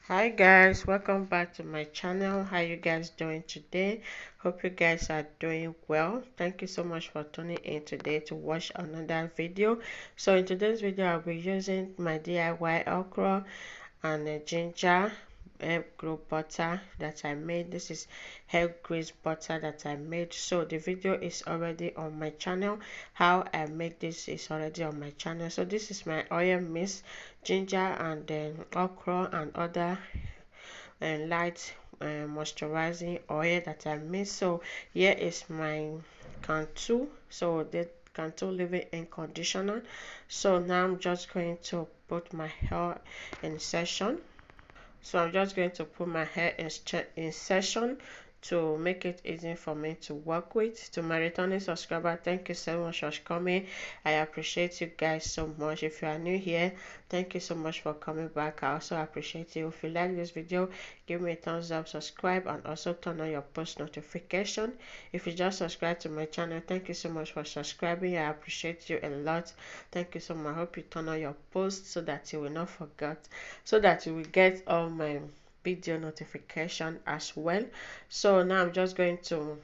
Hi guys, welcome back to my channel. How you guys doing today? Hope you guys are doing well. Thank you so much for tuning in today to watch another video. So in today's video I'll be using my DIY okra and ginger herb grow butter that I made. This is herb grease butter that I made. So the video is already on my channel. How I make this is already on my channel. So this is my oil mix, ginger and then okra and other light moisturizing oil that I made. So here is my cantu. So the cantu leave-in conditioner. So now I'm just going to put my hair in session. So I'm just going to put my hair in session to make it easy for me to work with. To my returning subscriber, thank you so much for coming. I appreciate you guys so much. If you are new here, thank you so much for coming back. I also appreciate you. If you like this video, give me a thumbs up, subscribe, and also turn on your post notification. If you just subscribe to my channel, thank you so much for subscribing. I appreciate you a lot. Thank you so much. I hope you turn on your post so that you will not forget, so that you will get all my video notification as well. So now I'm just going to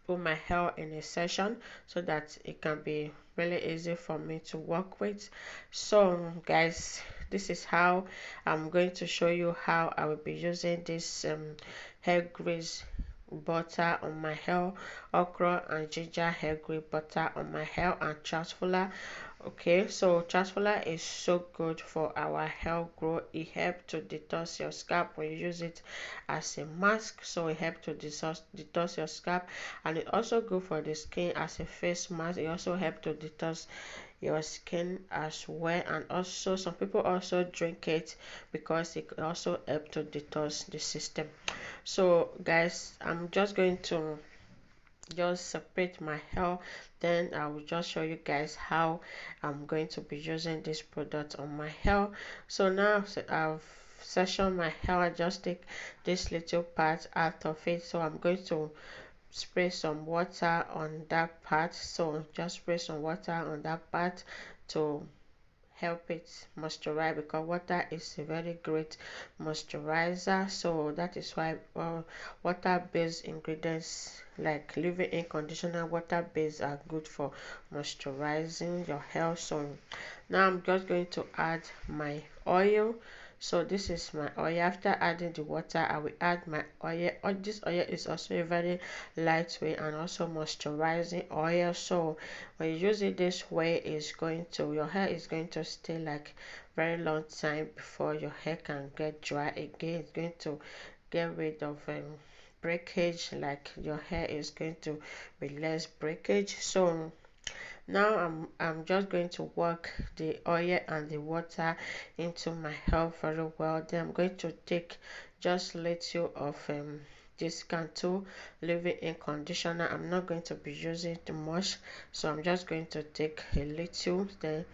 put my hair in a session so that it can be really easy for me to work with. So guys, this is how I'm going to show you how I will be using this hair grease butter on my hair, okra and ginger hair grease butter on my hair, and transfuller. Okay, so transfuller is so good for our hair growth. It helps to detox your scalp when you use it as a mask. So it helps to detox your scalp, and it also good for the skin as a face mask. It also helps to detox your skin as well. And also some people also drink it because it also helps to detox the system. So guys, I'm just going to just separate my hair, then I will just show you guys how I'm going to be using this product on my hair. So now I've sectioned my hair. I just take this little part out of it, so I'm going to spray some water on that part. So just spray some water on that part to help it moisturize, because water is a very great moisturizer. So that is why water based ingredients like leave-in conditioner, water based, are good for moisturizing your hair. So now I'm just going to add my oil. So this is my oil. After adding the water, I will add my oil. This oil is also a very lightweight and also moisturizing oil. So when you use it this way, is going to, your hair is going to stay like very long time before your hair can get dry again. It's going to get rid of breakage, like your hair is going to be less breakage. So now I'm just going to work the oil and the water into my hair very well. Then I'm going to take just little of this Cantu leave-in conditioner. I'm not going to be using too much, so I'm just going to take a little. Then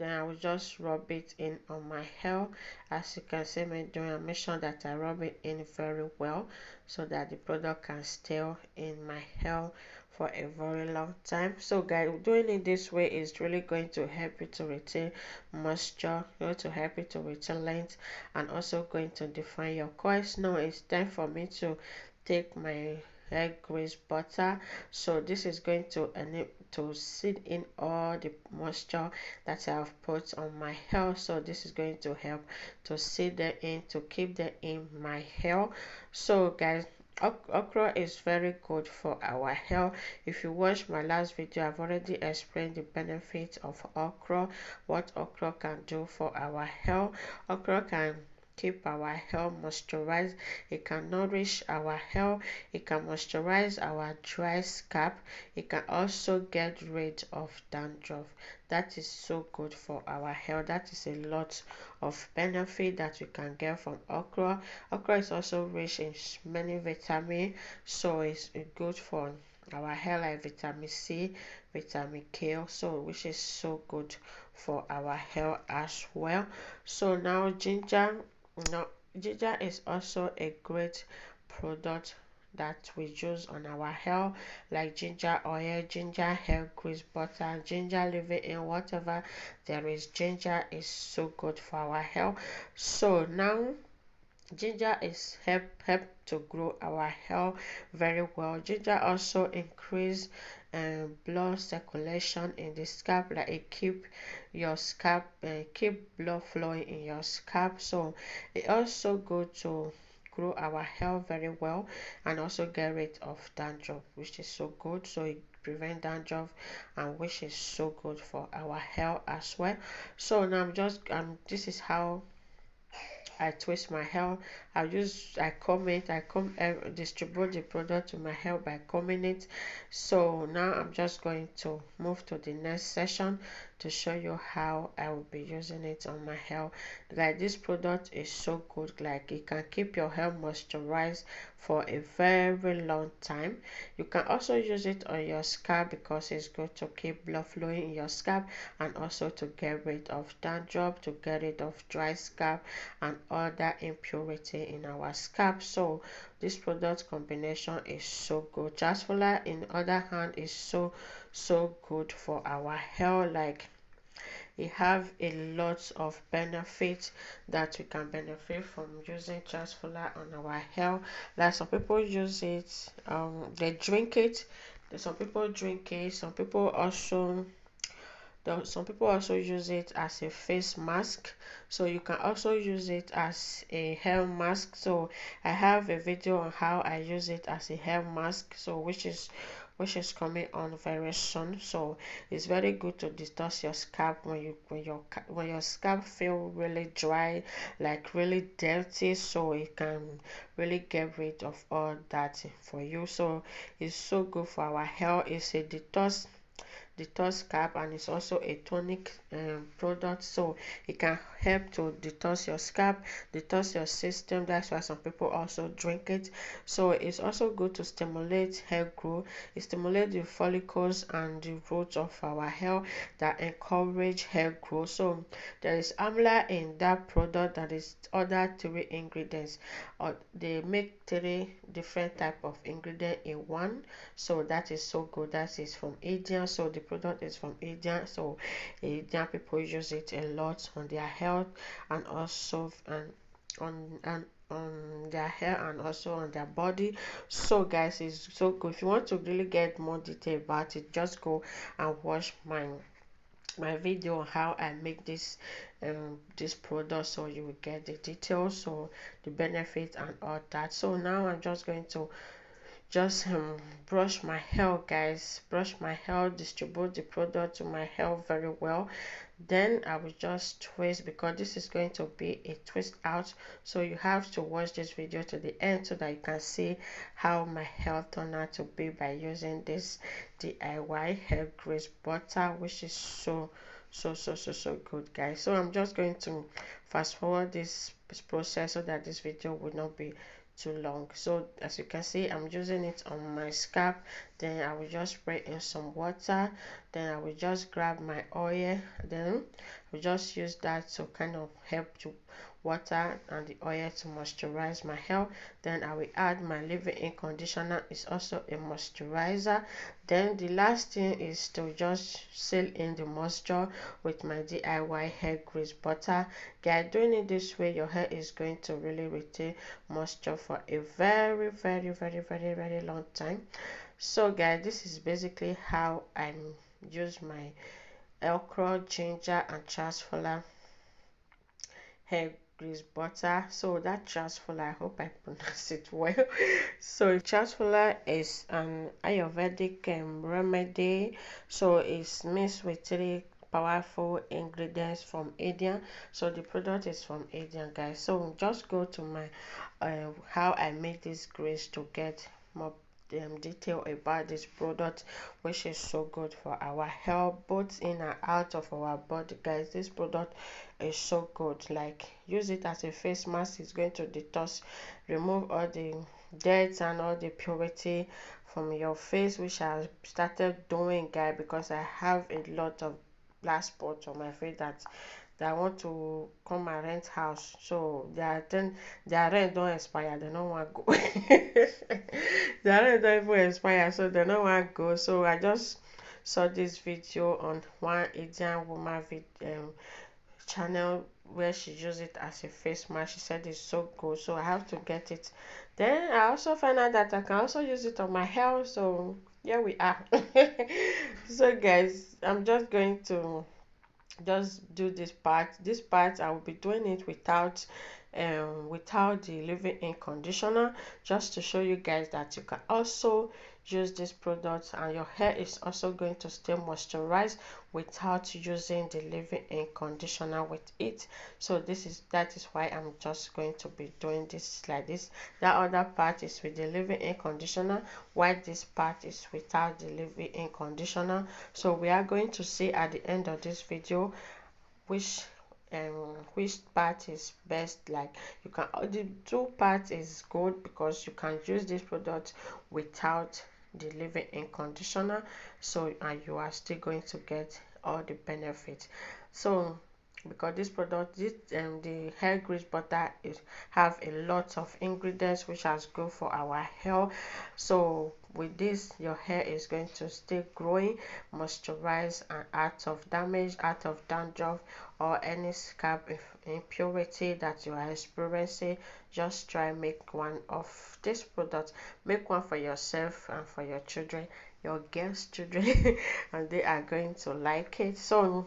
I will just rub it in on my hair. As you can see me doing, I make sure that I rub it in very well so that the product can stay in my hair for a very long time. So guys, doing it this way is really going to help you to retain moisture, going to help you to retain length, and also going to define your coils. Now it's time for me to take my hair grease butter. So this is going to enable to sit in all the moisture that I have put on my hair. So this is going to help to sit them in, to keep them in my hair. So guys, okra is very good for our hair. If you watch my last video, I've already explained the benefits of okra, what okra can do for our hair. Okra can keep our hair moisturized, it can nourish our hair, it can moisturize our dry scalp, it can also get rid of dandruff. That is so good for our hair. That is a lot of benefit that you can get from okra. Okra is also rich in many vitamins, so it's good for our hair, like vitamin C, vitamin K, so which is so good for our hair as well. So now ginger, no, ginger is also a great product that we use on our hair, like ginger oil, ginger hair grease butter, ginger leave-in, whatever there is. Ginger is so good for our hair. So now ginger is help to grow our hair very well. Ginger also increase blood circulation in the scalp, like it keep your scalp keep blood flowing in your scalp. So it also good to grow our hair very well, and also get rid of dandruff, which is so good. So it prevent dandruff, and which is so good for our hair as well. So now I'm just this is how I twist my hair. I comb it. Distribute the product to my hair by combing it. So now I'm just going to move to the next session to show you how I will be using it on my hair. Like, this product is so good. Like, it can keep your hair moisturized for a very long time. You can also use it on your scalp because it's good to keep blood flowing in your scalp, and also to get rid of dandruff, to get rid of dry scalp and other impurity in our scalp. So this product combination is so good. Jasmine, in the other hand, is so good for our hair. Like, it have a lot of benefits that we can benefit from using jasmine on our hair. Like, some people use it, they drink it. Some people drink it. Some people also use it as a face mask. So you can also use it as a hair mask. So I have a video on how I use it as a hair mask, so which is coming on very soon. So it's very good to detox your scalp when your scalp feel really dry, like really dirty. So it can really get rid of all that for you. So it's so good for our hair. It's a detox cap, and it's also a tonic product. So it can help to detox your scalp, detox your system. That's why some people also drink it. So it's also good to stimulate hair growth. It stimulates the follicles and the roots of our hair that encourage hair growth. So there is amla in that product. That is other three ingredients, or they make three different type of ingredient in one. So that is so good. That is from India. So the product is from India. So Indian people use it a lot on their health, and also on their hair, and also on their body. So guys, it's so good. If you want to really get more detail about it, just go and watch my video on how I make this product, so you will get the details, so the benefits and all that. So now I'm just going to brush my hair, guys. Brush my hair, distribute the product to my hair very well. Then I will just twist, because this is going to be a twist out. So you have to watch this video to the end so that you can see how my hair turned out to be by using this DIY hair grease butter, which is so good, guys. So I'm just going to fast forward this process so that this video would not be too long. So as you can see, I'm using it on my scalp. Then I will just spray in some water. Then I will just grab my oil. Then we just use that to kind of help to water and the oil to moisturize my hair. Then I will add my leave-in conditioner. It's also a moisturizer. Then the last thing is to just seal in the moisture with my DIY hair grease butter. Guys, doing it this way, your hair is going to really retain moisture for a very long time. So guys, this is basically how I use my okra, ginger and charcoal hair grease butter. So that charcoal, I hope I pronounce it well. So charcoal is an Ayurvedic remedy. So it's mixed with three powerful ingredients from India. So the product is from India, guys. So just go to my how I make this grease to get more detail about this product, which is so good for our hair, both in and out of our body, guys. This product is so good. Like, use it as a face mask. It's going to detox, remove all the dirt and all the purity from your face, which I started doing, guys, because I have a lot of last spot on my face that I want to come and rent house. So their rent don't expire. They don't want to go. Their rent don't even expire, so they don't want to go. So I just saw this video on one Indian woman channel where she used it as a face mask. She said it's so good, so I have to get it. Then I also find out that I can also use it on my hair. So here we are. So guys, I'm just going to just do this part I will be doing it without the leave-in conditioner, just to show you guys that you can also use this product and your hair is also going to stay moisturized without using the leave-in conditioner with it. So that is why I'm just going to be doing this like this. That other part is with the leave-in conditioner, while this part is without the leave-in conditioner. So we are going to see at the end of this video which which part is best. Like, you can, the two parts is good because you can use this product without the leave-in conditioner, so and you are still going to get all the benefits. So because this product, the hair grease butter is have a lot of ingredients which is good for our hair. So with this, your hair is going to stay growing, moisturized, and out of damage, out of dandruff, or any scalp impurity that you are experiencing. Just try make one of this product. Make one for yourself and for your children, your girls children, and they are going to like it. So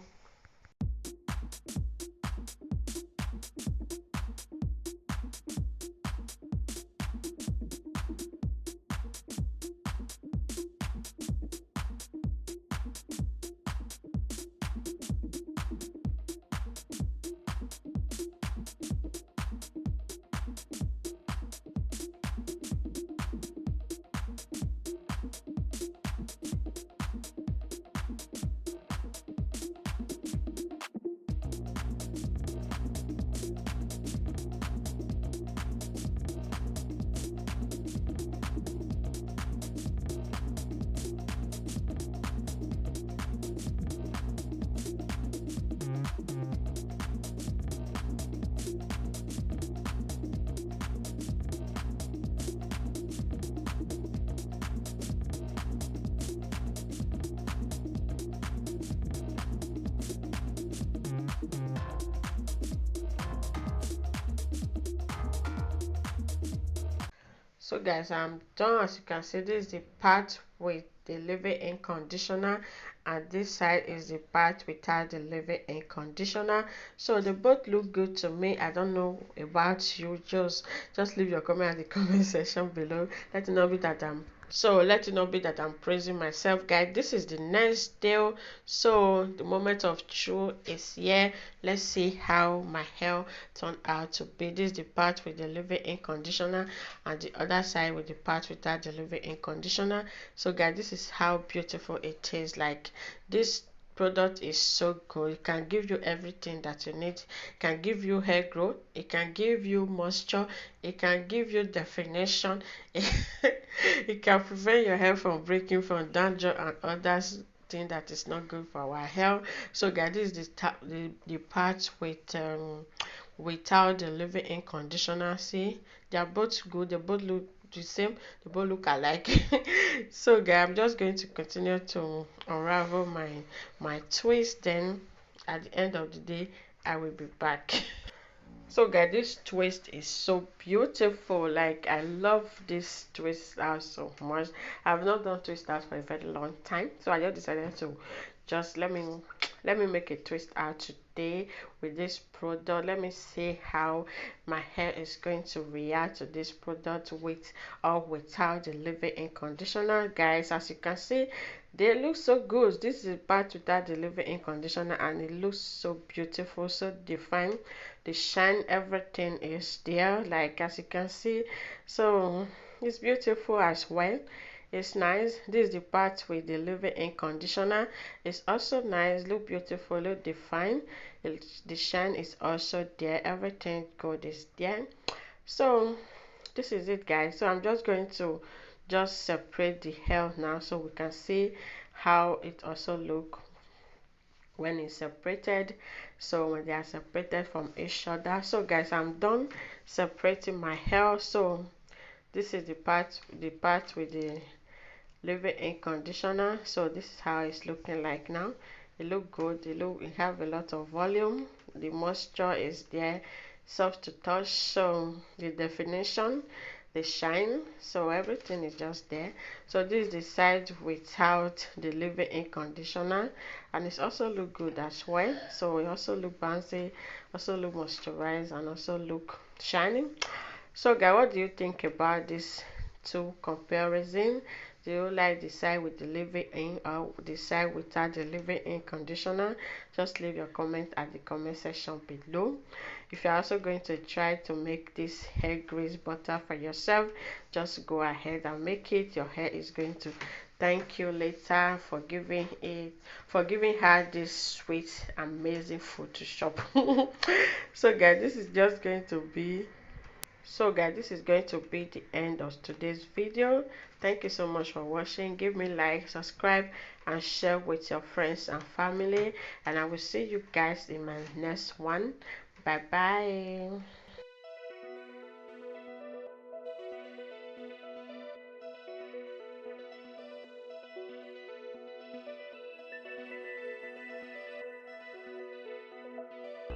guys, I'm done. As you can see, this is the part with the leave-in conditioner, and this side is the part without the leave-in conditioner. So they both look good to me. I don't know about you. Just leave your comment in the comment section below. Let me know that I'm praising myself, guys. This is the next day. So the moment of truth is here. Let's see how my hair turned out to be. This is the part with the leave-in conditioner, and the other side with the part without the leave-in conditioner. So guys, this is how beautiful it is. Like, this product is so good. It can give you everything that you need. It can give you hair growth, it can give you moisture, it can give you definition. It can prevent your hair from breaking from dandruff and others thing that is not good for our hair. So guys, this is the part with without the leave-in conditioner. See, they are both good, they both look the same, they both look alike. So guys, I'm just going to continue to unravel my twist, then at the end of the day I will be back. So guys, this twist is so beautiful. Like, I love this twist out so much. I've not done twist out for a very long time, so I just decided to just let me make a twist out today with this product. Let me see how my hair is going to react to this product with or without the leave-in conditioner. Guys, as you can see, they look so good. This is part without the leave-in conditioner, and it looks so beautiful, so defined. The shine, everything is there, like as you can see. So it's beautiful as well. It's nice. This is the part with the leave-in conditioner. It's also nice, look beautiful, look defined. The shine is also there, everything good is there. So this is it, guys. So I'm just going to just separate the hair now, so we can see how it also look when it's separated. So when they are separated from each other. So guys, I'm done separating my hair. So this is the part with the leave-in conditioner. So this is how it's looking like now. It look good. It have a lot of volume. The moisture is there, soft to touch. So the definition, the shine, so everything is just there. So this is the side without the leave-in conditioner, and it's also look good as well. So it also look bouncy, also look moisturized, and also look shiny. So guys, what do you think about this two comparison? Do you like the side with the leave-in or the side without the leave-in conditioner? Just leave your comment at the comment section below. If you're also going to try to make this hair grease butter for yourself, just go ahead and make it. Your hair is going to thank you later for giving her this sweet amazing food to shop. So guys, this is just going to be this is going to be the end of today's video. Thank you so much for watching. Give me like, subscribe, and share with your friends and family, and I will see you guys in my next one. Bye bye.